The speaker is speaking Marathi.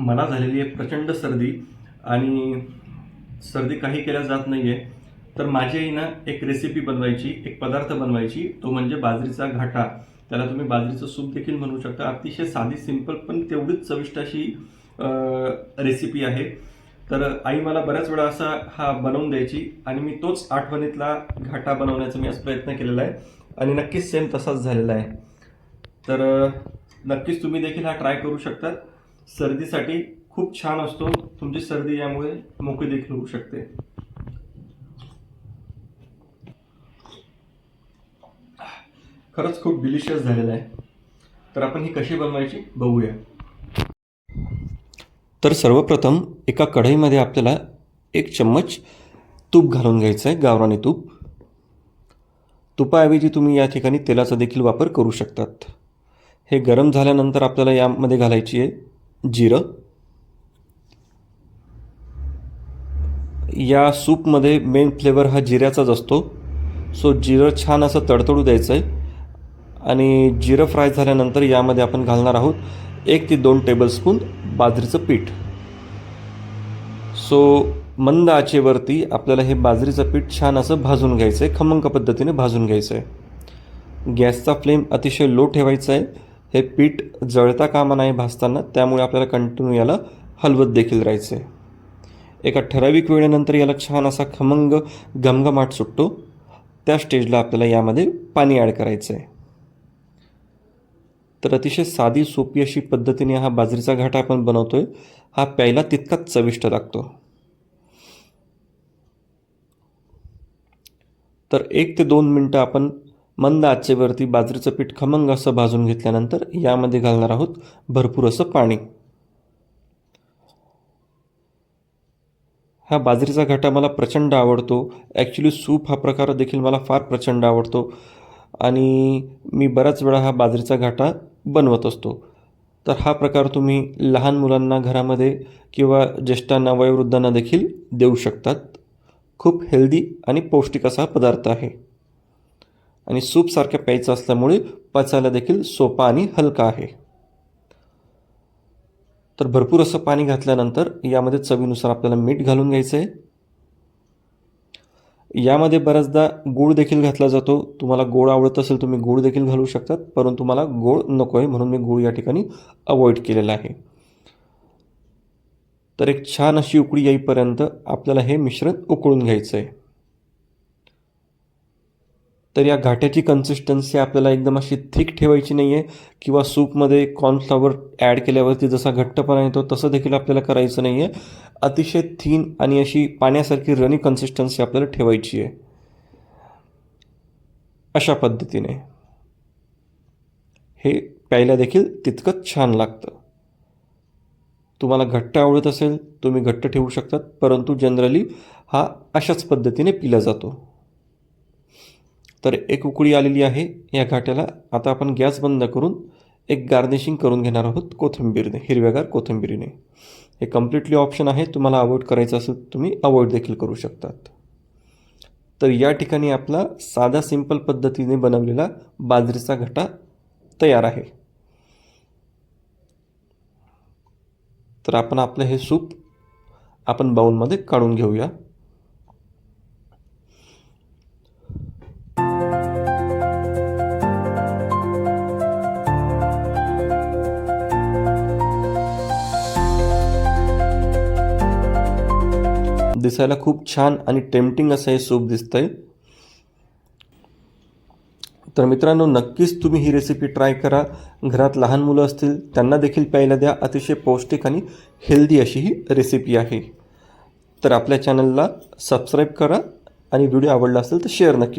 मला झालेली आहे प्रचंड सर्दी आणि सर्दी काही केल्या जात नाही आहे. तर माझी आईनं एक रेसिपी बनवायची, एक पदार्थ बनवायची, तो म्हणजे बाजरीचा घाटा. त्याला तुम्ही बाजरीचं सूप देखील म्हणू शकता. अतिशय साधी, सिंपल पण तेवढीच चविष्ट अशी रेसिपी आहे. तर आई मला बऱ्याच वेळा असा हा बनवून द्यायची आणि मी तोच आठवणीतला घाटा बनवण्याचा मी आज प्रयत्न केलेला आहे आणि नक्कीच सेम तसाच झालेला आहे. तर नक्कीच तुम्ही देखील हा ट्राय करू शकता. सर्दीसाठी खूप छान असतो. तुमची सर्दी यामुळे मोकळी देखील होऊ शकते. खरंच खूप डिलिशियस झालेलं आहे. तर आपण ही कशी बनवायची बघूया. तर सर्वप्रथम एका कढईमध्ये आपल्याला 1 चम्मच तूप घालून घ्यायचं आहे, गावरानी तूप. तुपाऐवजी तुम्ही या ठिकाणी तेलाचा देखील वापर करू शकतात. हे गरम झाल्यानंतर आपल्याला यामध्ये घालायची आहे जिरं. या सूपमध्ये मेन फ्लेवर हा जिऱ्याचाच असतो. सो जिरं छान असं तडतडू द्यायचं आहे आणि जिरं फ्राय झाल्यानंतर यामध्ये आपण घालणार आहोत 1 ते 2 टेबलस्पून बाजरीचं पीठ. सो मंद आचेवरती आपल्याला हे बाजरीचं पीठ छान असं भाजून घ्यायचं आहे, खमंग पद्धतीने भाजून घ्यायचं आहे. गॅसचा फ्लेम अतिशय लो ठेवायचा आहे. हे पीठ जळता कामा नाही भाजताना, त्यामुळे आपल्याला कंटिन्यू याला हलवत देखील राहायचं आहे. एका ठराविक वेळेनंतर याला छान असा खमंग घमघमाट सुटतो. त्या स्टेजला आपल्याला यामध्ये पाणी ॲड करायचं आहे. तर अतिशय साधी सोपी अशी पद्धतीने हा बाजरीचा घाटा आपण बनवतोय. हा प्यायला तितकाच चविष्ट लागतो. तर 1 ते 2 मिनटं आपण मंद आचेवरती बाजरीचं पीठ खमंग असं भाजून घेतल्यानंतर यामध्ये घालणार आहोत भरपूर असं पाणी. हा बाजरीचा घाटा मला प्रचंड आवडतो. ॲक्च्युली सूप हा प्रकार देखील मला फार प्रचंड आवडतो आणि मी बऱ्याच वेळा हा बाजरीचा घाटा बनवत असतो. तर हा प्रकार तुम्ही लहान मुलांना घरामध्ये किंवा ज्येष्ठांना, वयोवृद्धांना देखील देऊ शकतात. खूप हेल्दी आणि पौष्टिक असा पदार्थ आहे आणि सूपसारख्या प्यायचं असल्यामुळे पचायला देखील सोपा आणि हलका आहे. तर भरपूर असं पाणी घातल्यानंतर यामध्ये चवीनुसार आपल्याला मीठ घालून घ्यायचं आहे. यामध्ये बऱ्याचदा गूळ देखील घातला जातो. तुम्हाला गोड आवडत असेल तुम्ही गूळ देखील घालू शकतात, परंतु मला गोड नको आहे म्हणून मी गूळ या ठिकाणी अवॉइड केलेला आहे. तर एक छान अशी उकळी येईपर्यंत आपल्याला हे मिश्रण उकळून घ्यायचं आहे. तर या घाट्याची कन्सिस्टन्सी आपल्याला एकदम अशी थिक ठेवायची नाही आहे किंवा सूपमध्ये कॉर्नफ्लॉवर ॲड केल्यावरती जसा घट्टपणा येतो तसं देखील आपल्याला करायचं नाही आहे. अतिशय थिन आणि अशी पाण्यासारखी रनी कन्सिस्टन्सी आपल्याला ठेवायची आहे. अशा पद्धतीने हे प्यायला देखील तितकंच छान लागतं. तुम्हाला घट्ट आवडत असेल तुम्ही घट्ट ठेवू शकतात, परंतु जनरली हा अशाच पद्धतीने पिला जातो. तर एक उकळी आलेली आहे या घाट्याला. आता आपण गॅस बंद करून एक गार्निशिंग करून घेणार आहोत कोथिंबीरने, हिरव्यागार कोथिंबीरीने. हे कम्प्लिटली ऑप्शन आहे. तुम्हाला अवॉइड करायचं असेल तुम्ही अवॉइड देखील करू शकतात. तर या ठिकाणी आपला साधा सिंपल पद्धतीने बनवलेला बाजरीचा घाटा तयार आहे. तर आपण आपलं हे सूप आपण बाउलमध्ये काढून घेऊया. दिसायला खूप छान आणि टेम्पटिंग असं हे सूप दिसतंय. तर मित्रांनो, नक्कीच तुम्ही ही रेसिपी ट्राय करा. घरात लहान मुलं असतील त्यांना देखील प्यायला द्या. अतिशय पौष्टिक आणि हेल्दी अशी ही रेसिपी आहे. तर आपल्या चॅनलला सबस्क्राईब करा आणि व्हिडिओ आवडला असेल तर शेअर नक्की